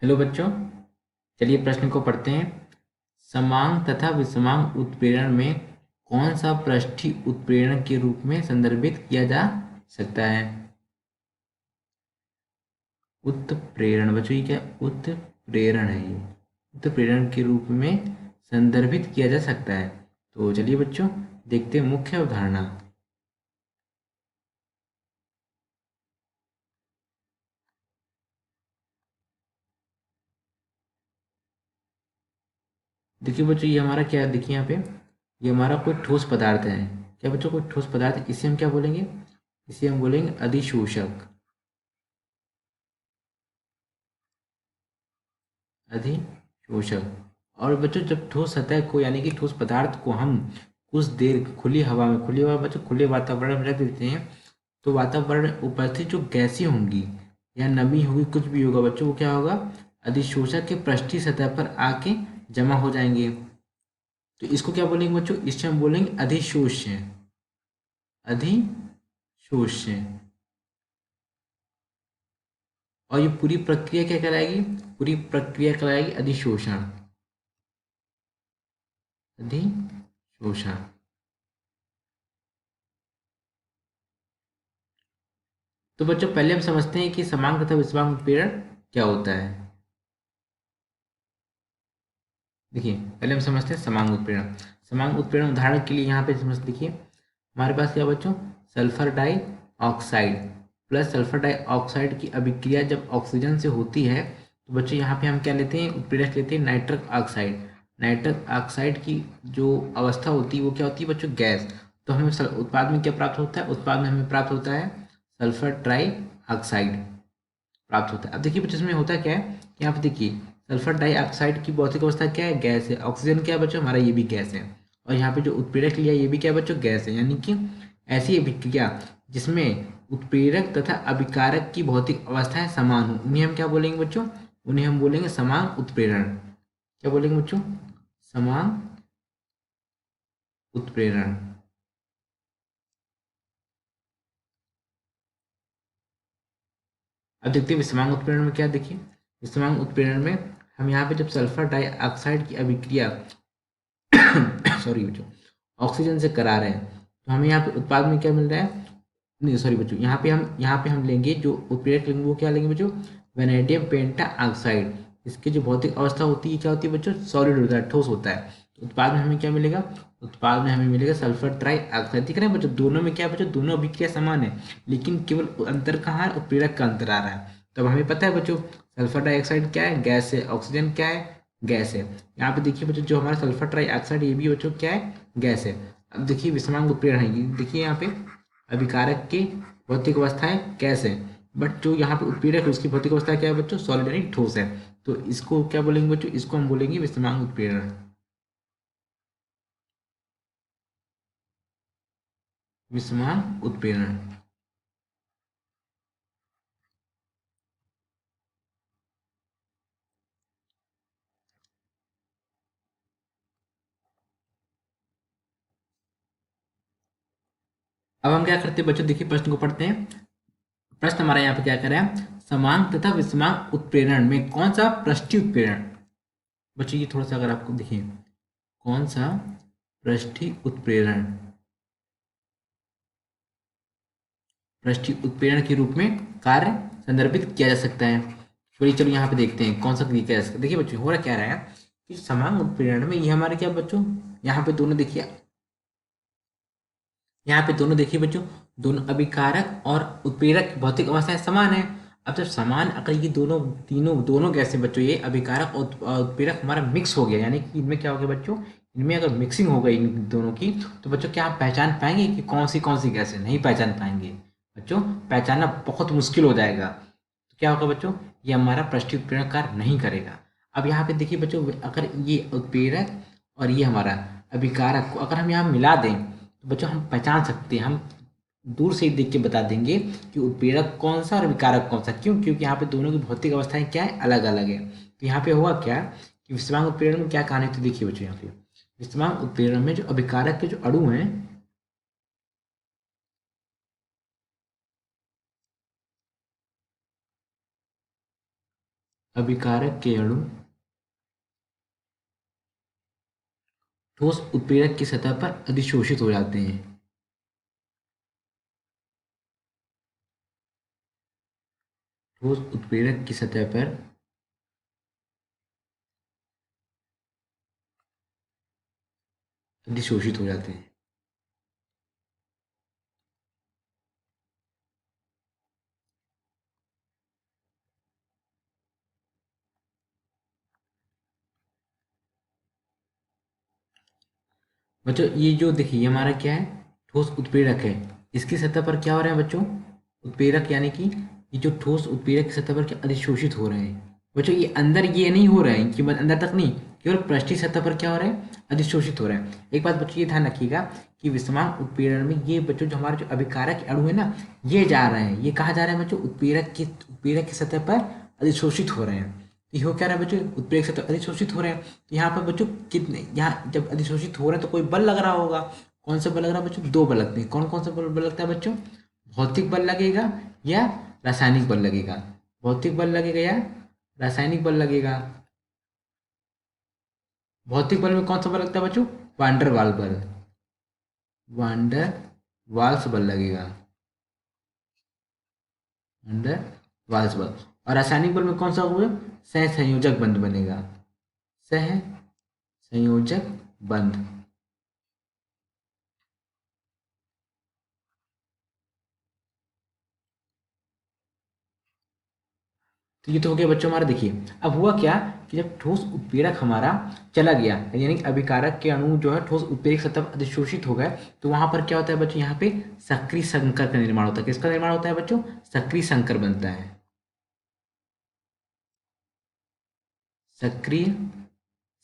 Hello बच्चों, चलिए प्रश्न को पढ़ते हैं। समांग तथा विषमांग उत्प्रेरण में कौन सा पृष्ठीय उत्प्रेरण के रूप में संदर्भित किया जा सकता है? उत्प्रेरण बच्चों, ये क्या उत्प्रेरण है? ये उत्प्रेरण के रूप में संदर्भित किया जा सकता है। तो चलिए बच्चों, देखते हैं मुख्य अवधारणा। देखिए बच्चों, ये हमारा क्या है? देखिए यहाँ पे ये हमारा कोई ठोस पदार्थ है। क्या बच्चों? कोई ठोस पदार्थ, इसे हम क्या बोलेंगे? इसे हम बोलेंगे अधिशोषक। अधिशोषक। और बच्चों, जब ठोस सतह को यानी कि ठोस पदार्थ को हम कुछ देर खुली हवा में, खुली हवा बच्चों खुले वातावरण में रख देते हैं, तो वातावरण में उपस्थित जो गैसें होंगी या नमी होगी, कुछ भी होगा बच्चों, वो क्या होगा? अधिशोषक के पृष्ठीय सतह पर आके जमा हो जाएंगे। तो इसको क्या बोलेंगे बच्चों? इसे हम बोलेंगे अधिशोष्य। अधिशोष्य। और ये पूरी प्रक्रिया क्या कहलाएगी? पूरी प्रक्रिया कहलाएगी अधिशोषण। अधिशोषण। तो बच्चों, पहले हम समझते हैं कि समांग तथा विषमांग उत्प्रेरण क्या होता है। देखिए, पहले हम समझते हैं समांग उत्प्रेरण। समांग उत्प्रेरण उदाहरण के लिए यहाँ पे समझ, देखिए हमारे पास क्या बच्चों? Sulphur dioxide plus sulphur dioxide की अभिक्रिया जब ऑक्सीजन से होती है, तो बच्चों यहाँ पे हम क्या लेते हैं? उत्प्रेरक लेते हैं नाइट्रक ऑक्साइड। नाइट्रक ऑक्साइड की जो अवस्था होती है वो क्या होती है बच्चों? गैस। तो हमें उत्पाद में क्या प्राप्त होता है? उत्पाद में हमें प्राप्त होता है सल्फर ट्राई ऑक्साइड प्राप्त होता है। अब देखिए बच्चों, इसमें होता क्या है कि यहाँ पे देखिए सल्फर डाइऑक्साइड की भौतिक अवस्था क्या है? गैस है। ऑक्सीजन क्या है बच्चों? हमारा ये भी गैस है। और यहाँ पे जो उत्प्रेरक लिया ये भी क्या है बच्चों? गैस है। यानी कि ऐसी अभिक्रिया जिसमें उत्प्रेरक तथा अभिकारक की भौतिक अवस्थाएं समान हो, उन्हें हम क्या बोलेंगे बच्चों? उन्हें हम बोलेंगे समान उत्प्रेरण। क्या बोलेंगे बच्चों? समान उत्प्रेरण। अब देखते हैं विषमांग उत्प्रेरण में क्या। देखिए विषमांग उत्प्रेरण में हम यहाँ पे जब सल्फर डाइऑक्साइड की अभिक्रिया सॉरी बच्चों, ऑक्सीजन से करा रहे हैं, तो हमें यहाँ पे उत्पाद में क्या मिल रहा है? नहीं सॉरी बच्चों, यहाँ पे हम लेंगे जो उत्प्रेरक लेंगे वो क्या लेंगे बच्चों? वेनेडियम पेंटा ऑक्साइड। इसकी जो भौतिक अवस्था होती है क्या होती है बच्चों? सॉलिड होता है, ठोस होता है। तो उत्पाद में हमें क्या मिलेगा? उत्पाद में हमें मिलेगा सल्फर ट्राई ऑक्साइड। दिख रहा है बच्चों? दोनों में क्या है बच्चों? दोनों अभिक्रिया समान है, लेकिन केवल अंतर कहाँ है? उत्प्रेरक का अंतर आ रहा है। तब हमें पता है बच्चों सल्फर डाइऑक्साइड क्या है? गैस है। ऑक्सीजन क्या है? गैस है। यहाँ पे देखिए बच्चों, जो हमारा सल्फर ट्राई ऑक्साइड ये भी बच्चों क्या है? गैस है। अब देखिए विषमांग उत्प्रेरण है, ये देखिए यहाँ पे अभिकारक की भौतिक अवस्थाएं गैस है, बट जो यहाँ पे उत्प्रेरक है उसकी भौतिक अवस्था क्या है बच्चों? सॉलिड यानी ठोस है। तो इसको क्या बोलेंगे बच्चों? इसको हम बोलेंगे विषमांग उत्प्रेरण। विषमांग उत्प्रेरण। अब हम क्या करते हैं बच्चों? देखिए प्रश्न को पढ़ते हैं। प्रश्न हमारा यहाँ पे क्या कर रहा है? समांग तथा विषमांग उत्प्रेरण में कौन सा पृष्ठीय उत्प्रेरण? बच्चों ये थोड़ा सा अगर आपको देखिए, कौन सा पृष्ठीय उत्प्रेरण पृष्ठीय उत्प्रेरण के रूप में कार्य संदर्भित किया जा सकता है? चलिए चलो यहाँ पे देखते हैं कौन सा तरीका है इसका। देखिए बच्चों, हो रहा क्या रहा है कि समान उत्प्रेरण में ये हमारे क्या बच्चों, यहाँ पे दोनों देखिए, यहाँ पे दोनों देखिए बच्चों, दोनों अभिकारक और उत्प्रेरक की भौतिक अवस्थाएं समान है। अब जब समान, अगर ये दोनों तीनों दोनों गैसें बच्चों, ये अभिकारक और उत्प्रेरक हमारा मिक्स हो गया, यानी कि इनमें क्या हो गया बच्चों? इनमें अगर मिक्सिंग हो गई इन दोनों की, तो बच्चों क्या आप पहचान पाएंगे कि कौन सी गैस है? नहीं पहचान पाएंगे बच्चों, पहचानना बहुत मुश्किल हो जाएगा। तो क्या होगा बच्चों? ये हमारा पृष्ठीय उत्प्रेरण कार्य नहीं करेगा। अब यहाँ पे देखिए बच्चों, अगर ये उत्प्रेरक और ये हमारा अभिकारक को अगर हम यहाँ मिला दें, तो बच्चों हम पहचान सकते हैं, हम दूर से ही देख के बता देंगे कि उत्प्रेरक कौन सा और विकारक कौन सा। क्यों? क्योंकि यहाँ पे दोनों की भौतिक अवस्थाएं क्या है? अलग अलग है। तो यहाँ पे हुआ क्या कि विषमांग उत्प्रेरण में क्या कहानी थी? देखिए बच्चों, यहाँ पे विषमांग उत्प्रेरण में जो अभिकारक के जो अणु हैं, अभिकारक के अणु ठोस उत्प्रेरक की सतह पर अधिशोषित हो जाते हैं। ठोस उत्प्रेरक की सतह पर अधिशोषित हो जाते हैं। बच्चों ये जो देखिए ये हमारा क्या है, ठोस उत्प्रेरक है। इसकी सतह पर क्या हो रहा है बच्चों, उत्प्रेरक यानी कि ये जो ठोस उत्प्रेरक की सतह पर क्या अधिशोषित हो रहे हैं। बच्चों ये अंदर ये नहीं हो रहा है कि अंदर तक नहीं, केवल पृष्ठीय सतह पर क्या हो रहा है, अधिशोषित हो रहा है। एक बात बच्चों ये ध्यान रखिएगा कि विषमांग उत्प्रेरण में ये बच्चों जो हमारे जो अभिकारक अणु है ना, ये जा रहे हैं, ये कहाँ जा रहे हैं बच्चों, उत्प्रेरक की सतह पर अधिशोषित हो रहे हैं। तो ये हो क्या रहा है बच्चों, उत्प्रेरक से तो अधिशोषित हो रहे हैं। तो यहाँ पर बच्चों कितने, यहाँ जब अधिशोषित हो रहे हैं तो कोई बल लग रहा होगा। कौन सा बल लग रहा है बच्चों, दो बल लगते हैं। कौन कौन सा बल लगता है बच्चों, भौतिक बल लगेगा या रासायनिक बल लगेगा। भौतिक बल लगेगा या रासायनिक बल लगेगा। भौतिक बल में कौन सा बल लगता है बच्चों, वांडर वाल बल, वांडर वाल्स बल लगेगा, वांडर वाल्स बल। और रासायनिक बल में कौन सा होगा, सह संयोजक बंध बनेगा, सह संयोजक बंध। तो ये तो हो गया बच्चों हमारा। देखिए अब हुआ क्या कि जब ठोस उत्प्रेरक हमारा चला गया, यानी कि अभिकारक के अणु जो है ठोस उत्प्रेरक सतह पर अधिशोषित हो गए, तो वहां पर क्या होता है बच्चों, यहाँ पे सक्रिय संकर का निर्माण होता है। किसका निर्माण होता है बच्चों, सक्रिय संकर बनता है। सक्रिय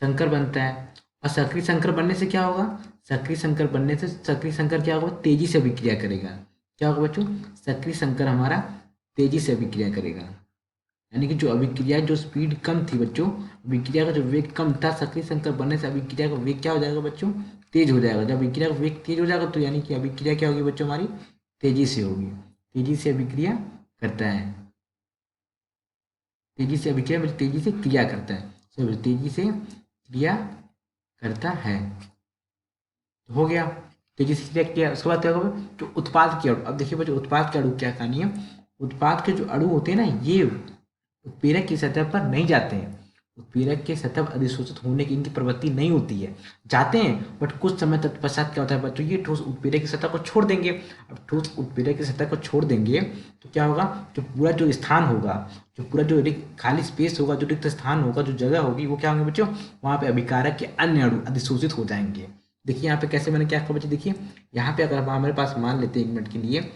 संकर बनता है। और सक्रिय संकर बनने से क्या होगा, सक्रिय संकर बनने से सक्रिय संकर क्या होगा, तेजी से अभिक्रिया करेगा। क्या होगा बच्चों, सक्रिय संकर हमारा तेजी से अभिक्रिया करेगा। यानी कि जो अभिक्रिया जो स्पीड कम थी बच्चों, अभिक्रिया का जो वेग कम था, सक्रिय संकर बनने से अभिक्रिया का वेग क्या हो जाएगा बच्चों, तेज हो जाएगा। जब अभिक्रिया का वेग तेज हो जाएगा तो यानी कि अभिक्रिया क्या होगी बच्चों, हमारी तेजी से होगी। तेजी से अभिक्रिया करता है, तेजी से अभिक्रिया मतलब तेजी से क्रिया करता है, तेजी से क्रिया करता है। तो हो गया, तेजी से क्रिया किया। उसके बाद क्या होगा, जो उत्पाद के अणु, अब देखिए बच्चों उत्पाद के अणु क्या कहानी है। उत्पाद के जो अणु होते हैं ना, ये उत्प्रेरक की सतह पर नहीं जाते हैं। उत्प्रेरक के सतह पर अधिशोषित होने की इनकी प्रवृत्ति नहीं होती है। जाते हैं बट कुछ समय तत्पश्चात क्या होता है बच्चों, ये ठोस उत्प्रेरक की सतह को छोड़ देंगे। अब ठोस उत्प्रेरक की सतह को छोड़ देंगे तो क्या होगा, जो पूरा जो स्थान होगा, जो पूरा जो खाली स्पेस होगा, जो रिक्त स्थान होगा, जो जगह होगी, वो क्या होंगे बच्चों, वहाँ पे अभिकारक के अन्य अणु अधिशोषित हो जाएंगे। देखिए यहाँ पे कैसे मैंने क्या कहा बच्चों, देखिए यहाँ पे अगर हमारे पास मान लेते हैं 1 मिनट के लिए,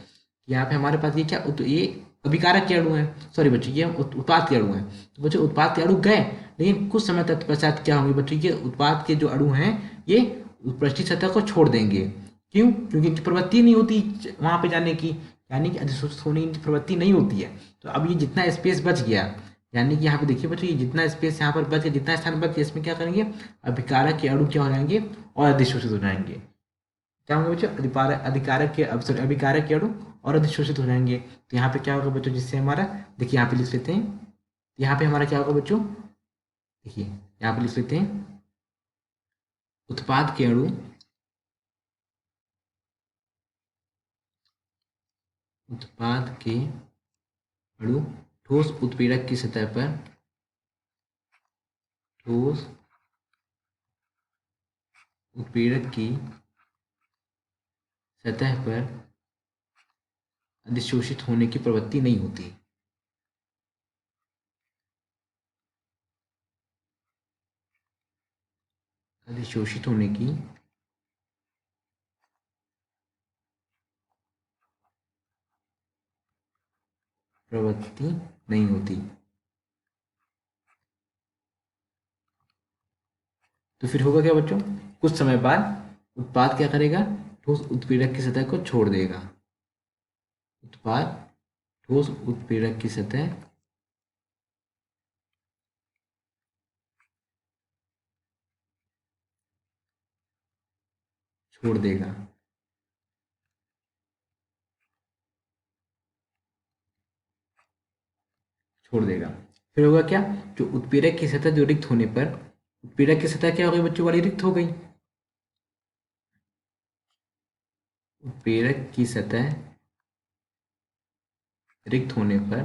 यहाँ पे हमारे पास ये क्या ये अभिकारक के अणु हैं, सॉरी बच्चों ये उत्पाद के अणु हैं। तो बच्चों उत्पाद के अणु गए, लेकिन कुछ समय तत्पश्चात क्या होंगे बच्चों, ये उत्पाद के जो अणु हैं ये पृष्ठीय सतह को छोड़ देंगे। क्यों, क्योंकि इनकी प्रवृत्ति नहीं होती वहां पे जाने की, यानी कि अधिशोषित होने की प्रवृत्ति नहीं होती है। तो अब ये जितना स्पेस बच गया, यानी कि यहाँ पे देखिए बच्चों, ये जितना स्पेस यहाँ पर बच गया, जितना स्थान बच गया, इसमें क्या करेंगे, अभिकारक के अणु क्या हो जाएंगे और अधिशोषित हो जाएंगे। क्या होंगे बच्चों, अधिकारक के अब सॉरी अभिकारक के अणु और अधिशोषित हो जाएंगे। तो यहाँ पे क्या होगा बच्चों, जिससे हमारा, देखिए यहाँ पे लिख लेते हैं, यहाँ पे हमारा क्या होगा बच्चों, देखिए यहाँ पे लिख लेते हैं, उत्पाद के अणु, उत्पाद के अणु ठोस उत्प्रेरक की सतह पर, ठोस उत्प्रेरक की सतह पर अधिशोषित होने की प्रवृत्ति नहीं होती। अधिशोषित होने की प्रवृत्ति नहीं होती। तो फिर होगा क्या बच्चों, कुछ समय बाद उत्पाद क्या करेगा, ठोस उत्प्रेरक की सतह को छोड़ देगा। उत्पाद ठोस उत्प्रेरक की सतह छोड़ देगा, छोड़ देगा। फिर होगा क्या, जो उत्प्रेरक की सतह जो रिक्त होने पर, उत्प्रेरक की सतह क्या हो गई बच्चों, वाली रिक्त हो गई। उत्प्रेरक की सतह रिक्त होने पर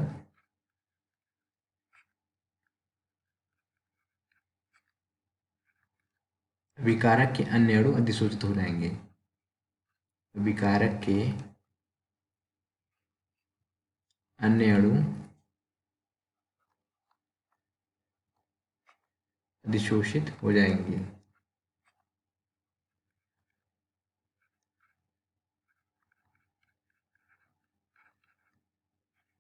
विकारक के अन्य अणु अधिशोषित हो जाएंगे। विकारक के अन्य अणु अधिशोषित हो जाएंगे।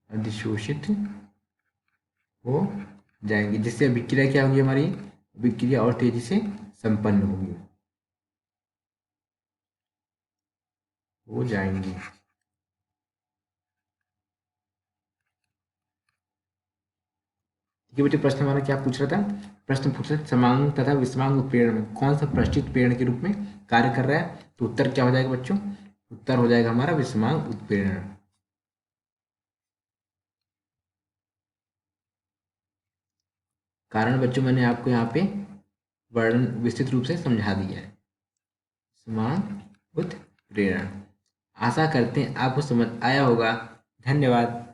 अधिशोषित हो जाएंगे, जिससे अभिक्रिया क्या होगी, हमारी अभिक्रिया और तेजी से संपन्न होगी, हो जाएंगी। ठीक है बेटे, प्रश्न हमारा क्या पूछ रहा था, प्रश्न पूछ रहा था समांग तथा विषमांग उत्प्रेरण में कौन सा पृष्ठित उत्प्रेरण के रूप में कार्य कर रहा है, तो उत्तर क्या हो जाएगा बच्चों, उत्तर हो जाएगा हमारा विषमांग उत्प्रेरण। कारण बच्चों मैंने आपको यहाँ पे वर्णन विस्तृत रूप से समझा दिया है। विषमांग उत्प्रेरण। आशा करते हैं आपको समझ आया होगा। धन्यवाद।